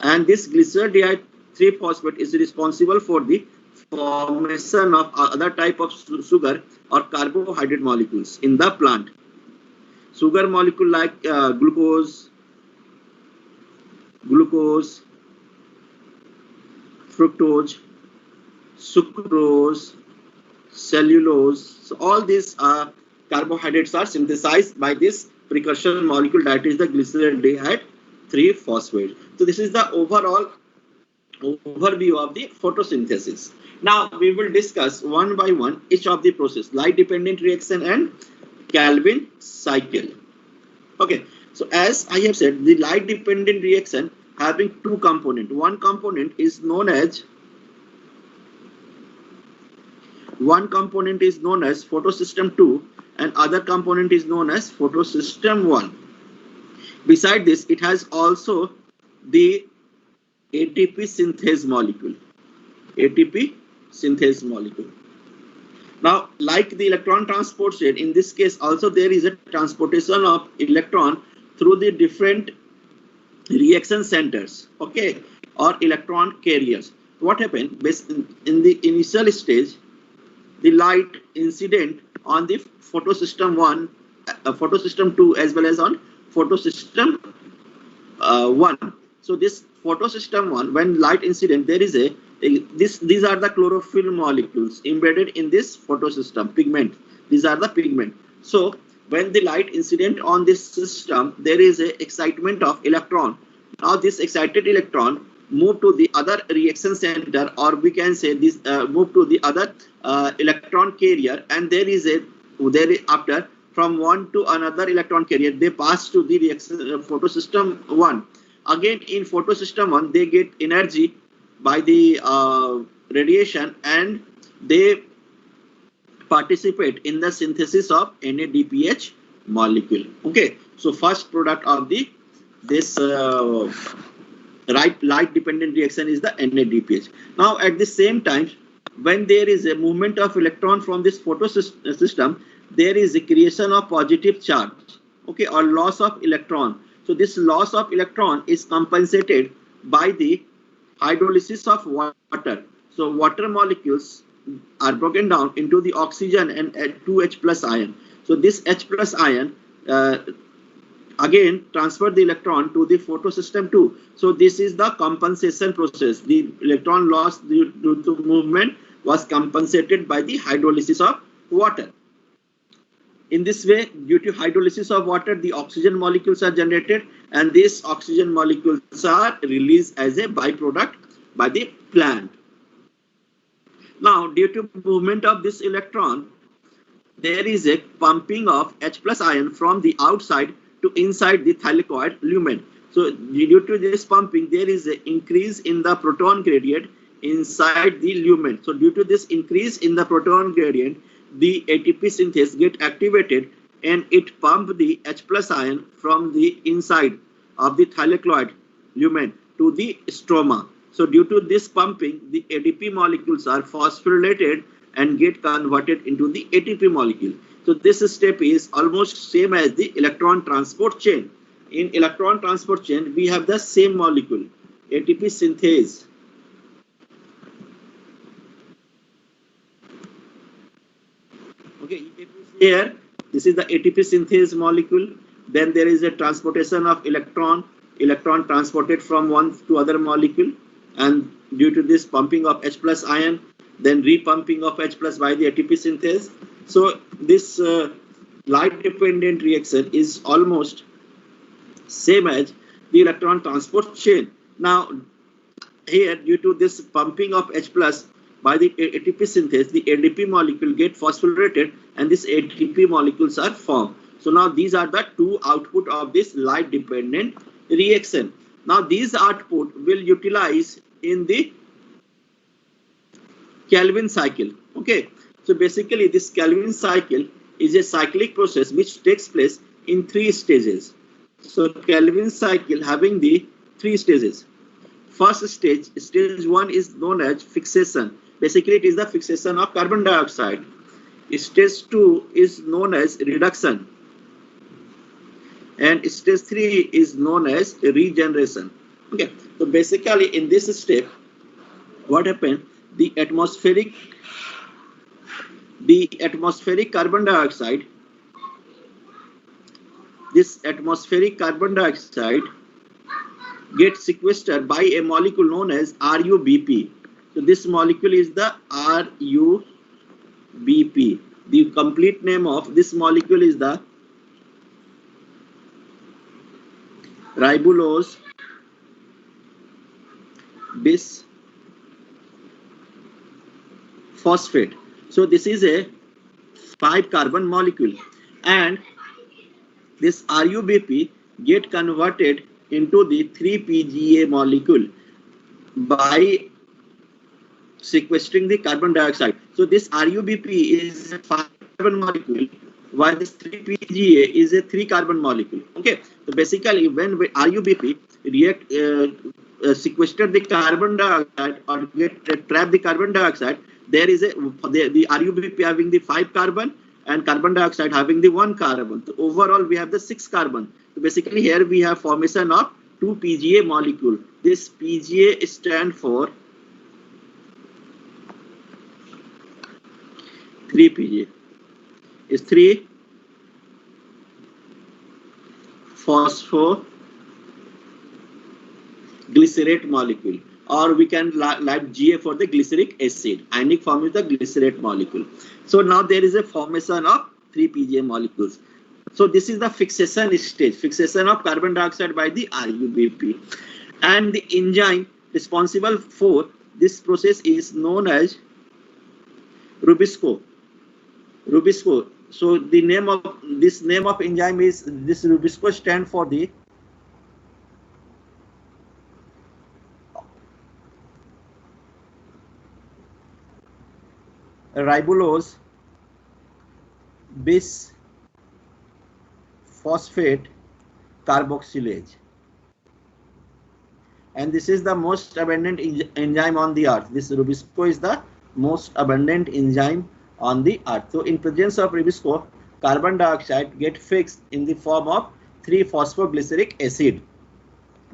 and this glyceraldehyde 3-phosphate is responsible for the formation of other type of sugar or carbohydrate molecules in the plant. Sugar molecule like glucose, fructose, sucrose, cellulose. So all these carbohydrates are synthesized by this precursor molecule, that is the glyceraldehyde 3-phosphate. So this is the overall overview of the photosynthesis. Now we will discuss one by one each of the process: light dependent reaction and Calvin cycle. Okay, so as I have said, the light dependent reaction having two components. One component is known as photosystem 2 and other component is known as photosystem 1. Beside this, it has also the ATP synthase molecule. ATP synthase molecule. Now, like the electron transport chain, in this case also there is a transportation of electron through the different reaction centers, okay, or electron carriers. What happened? In the initial stage, the light incident on the photosystem 1, photosystem 2 as well as on photosystem 1. So this photosystem 1, when light incident, there is these are the chlorophyll molecules embedded in this photosystem pigment. These are the pigment. So when the light incident on this system, there is a excitement of electron. Now this excited electron move to the other reaction center, or we can say this move to the other electron carrier, and after from one to another electron carrier, they pass to the reaction photosystem 1. Again in photosystem 1, they get energy by the radiation, and they participate in the synthesis of NADPH molecule. Okay, so first product of this light dependent reaction is the NADPH. Now at the same time, when there is a movement of electron from this photosystem, there is a creation of positive charge, okay, or loss of electron. So this loss of electron is compensated by the hydrolysis of water. So water molecules are broken down into the oxygen and 2H plus ion. So this H plus ion again transfer the electron to the photosystem 2. So this is the compensation process. The electron loss due to movement was compensated by the hydrolysis of water. In this way, due to hydrolysis of water, the oxygen molecules are generated, and these oxygen molecules are released as a byproduct by the plant. Now, due to movement of this electron, there is a pumping of H plus ion from the outside to inside the thylakoid lumen. So due to this pumping, there is an increase in the proton gradient inside the lumen. So due to this increase in the proton gradient, the ATP synthase get activated, and it pump the H plus ion from the inside of the thylakoid lumen to the stroma. So due to this pumping, the ADP molecules are phosphorylated and get converted into the ATP molecule. So this step is almost same as the electron transport chain. In electron transport chain, we have the same molecule, ATP synthase. Okay, here this is the ATP synthase molecule. Then there is a transportation of electron transported from one to other molecule, and due to this pumping of H plus ion, then repumping of H plus by the ATP synthase. So this light dependent reaction is almost same as the electron transport chain. Now here, due to this pumping of H plus by the ATP synthase, the ADP molecule get phosphorylated, and these ATP molecules are formed. So now these are the two output of this light dependent reaction. Now these output will utilize in the Calvin cycle. Okay, so basically this Calvin cycle is a cyclic process which takes place in 3 stages. So Calvin cycle having the 3 stages. First stage, stage 1 is known as fixation. Basically it is the fixation of carbon dioxide. Stage 2 is known as reduction, and stage 3 is known as regeneration. Okay, so basically in this step, what happened? The atmospheric carbon dioxide, this atmospheric carbon dioxide gets sequestered by a molecule known as RUBP. So this molecule is the RUBP. The complete name of this molecule is the ribulose bisphosphate. So this is a 5 carbon molecule, and this RUBP get converted into the 3-PGA molecule by sequestering the carbon dioxide. So this RUBP is a 5 carbon molecule, while this 3-PGA is a 3 carbon molecule. Okay, so basically when RUBP react sequester the carbon dioxide or get trap the carbon dioxide, there is the RUBP having the 5 carbon and carbon dioxide having the 1 carbon. So overall we have the 6 carbon. So basically here we have formation of 2-PGA molecule. This PGA stand for 3-PGA is 3 phosphoglycerate molecule, or we can write Ga for the glyceric acid. Ionic form is the glycerate molecule. So now there is a formation of 3-PGA molecules. So this is the fixation stage, fixation of carbon dioxide by the RUBP, and the enzyme responsible for this process is known as Rubisco. So the name of enzyme is this Rubisco stand for the ribulose bisphosphate carboxylase, and this is the most abundant enzyme on the earth. This Rubisco is the most abundant enzyme on the earth. So in presence of Rubisco, carbon dioxide get fixed in the form of 3-phosphoglyceric acid.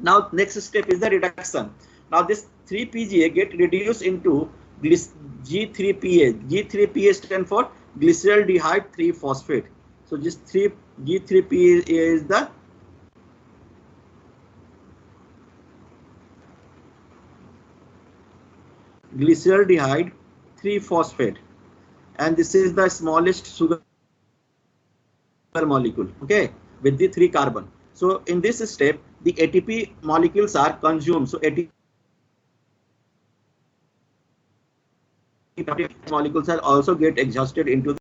Now next step is the reduction. Now this 3-PGA get reduced into G3PA. G3PA stand for glyceraldehyde 3-phosphate. So this G3PA is the glyceraldehyde 3-phosphate, and this is the smallest sugar molecule, okay, with the 3 carbon. So in this step the ATP molecules are consumed. So ATP molecules are also get exhausted into the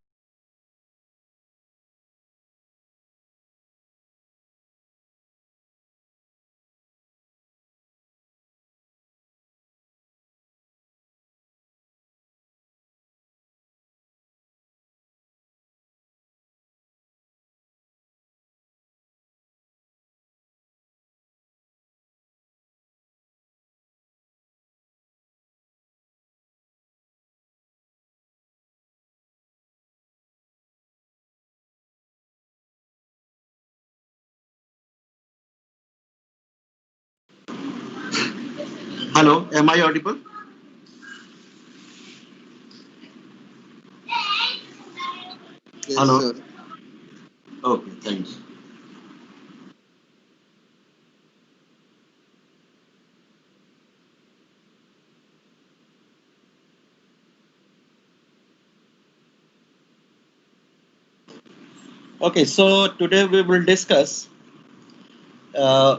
Hello, am I audible? Yes, Hello. sir. Okay, thanks. Okay, so today we will discuss uh,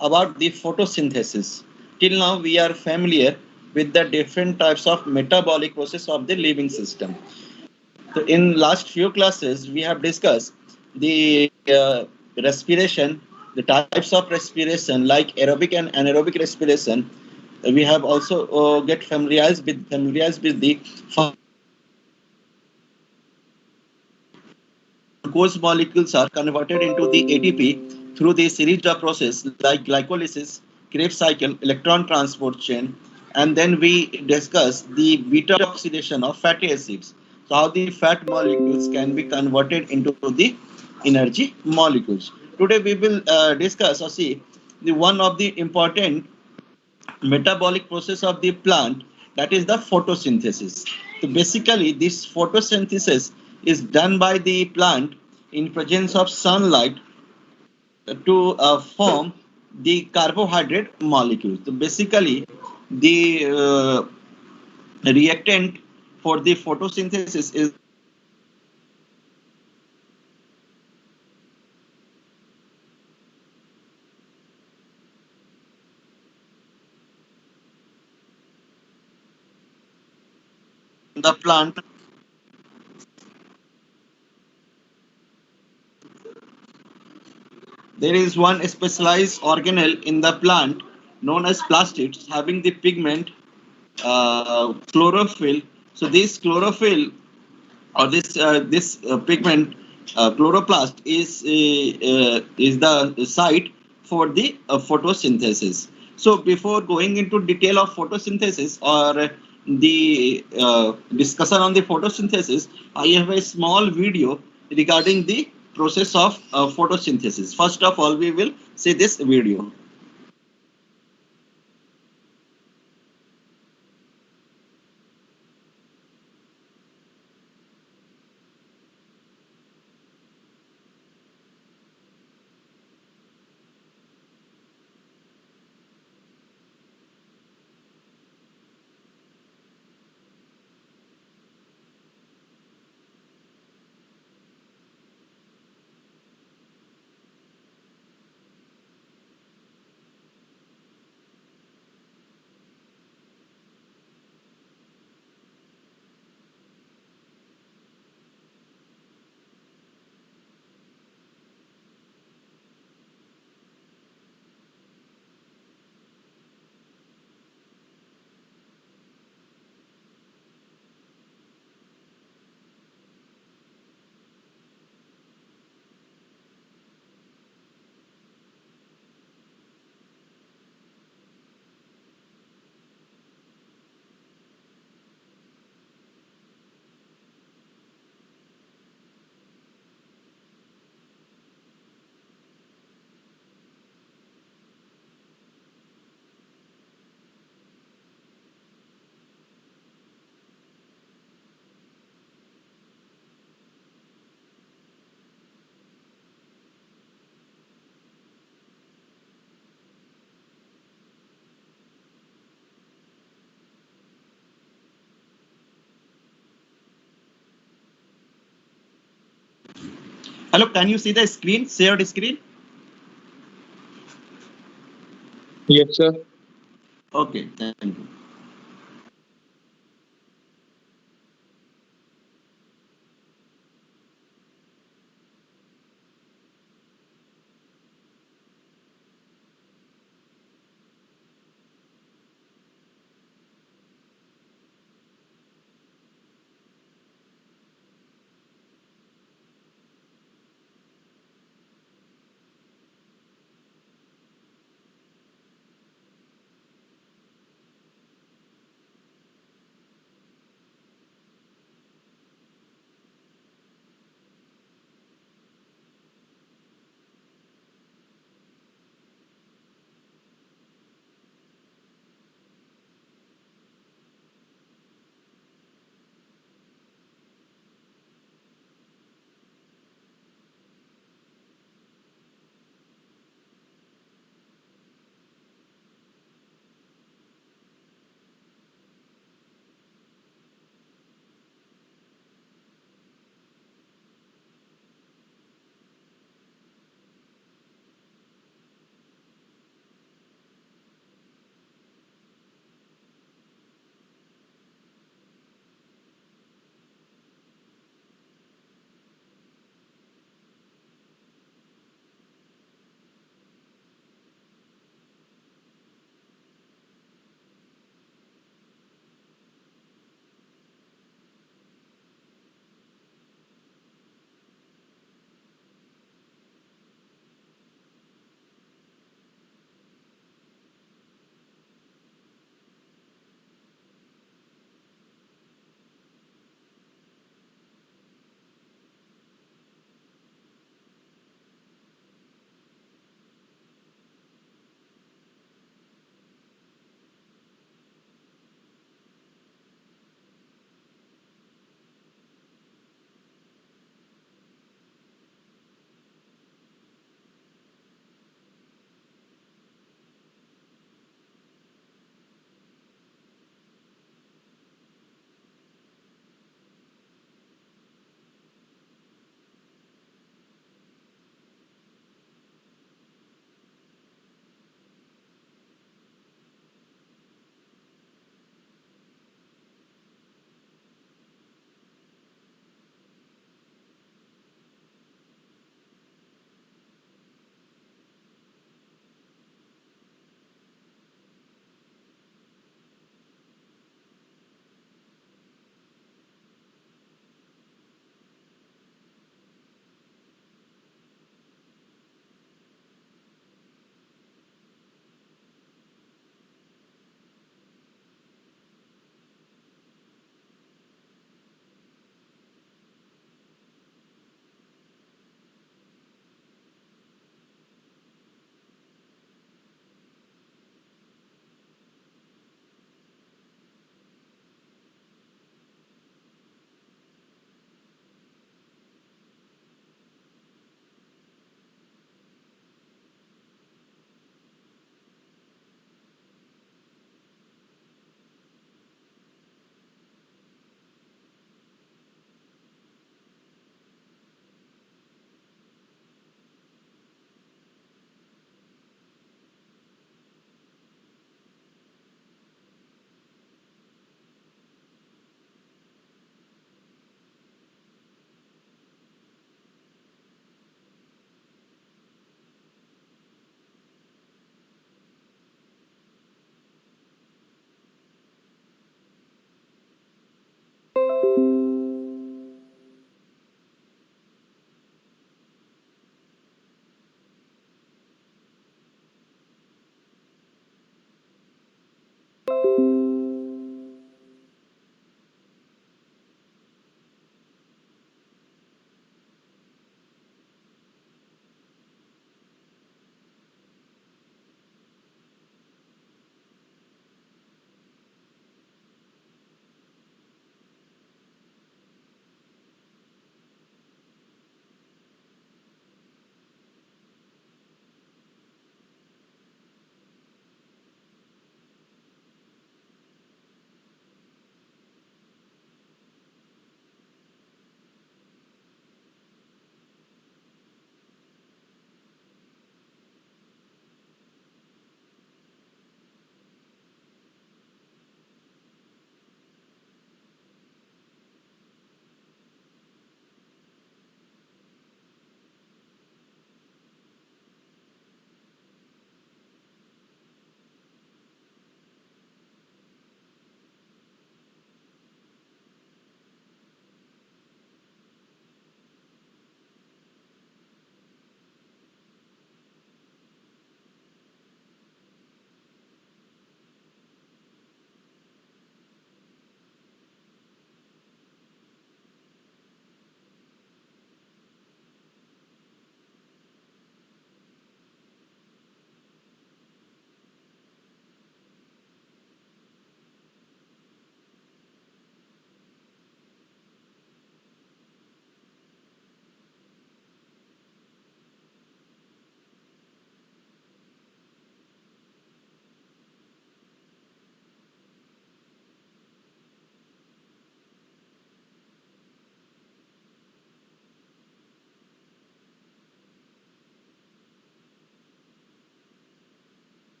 about the photosynthesis. Till now we are familiar with the different types of metabolic process of the living system. So in last few classes we have discussed the respiration, the types of respiration like aerobic and anaerobic respiration. We have also get familiarized with the glucose molecules are converted into the ATP through the series of processes like glycolysis, Krebs cycle, electron transport chain, and then we discuss the beta oxidation of fatty acids. So how the fat molecules can be converted into the energy molecules. Today we will discuss or see the one of the important metabolic process of the plant, that is the photosynthesis. So basically this photosynthesis is done by the plant in presence of sunlight to form the carbohydrate molecules. So basically the reactant for the photosynthesis is the plant. There is one specialized organelle in the plant known as plastids having the pigment chlorophyll. So this chlorophyll or this pigment chloroplast is the site for the photosynthesis. So before going into detail of photosynthesis or the discussion on the photosynthesis, I have a small video regarding the process of photosynthesis. First of all, we will see this video. Hello, can you see the screen? Shared screen? Yes, sir. Okay, thank you.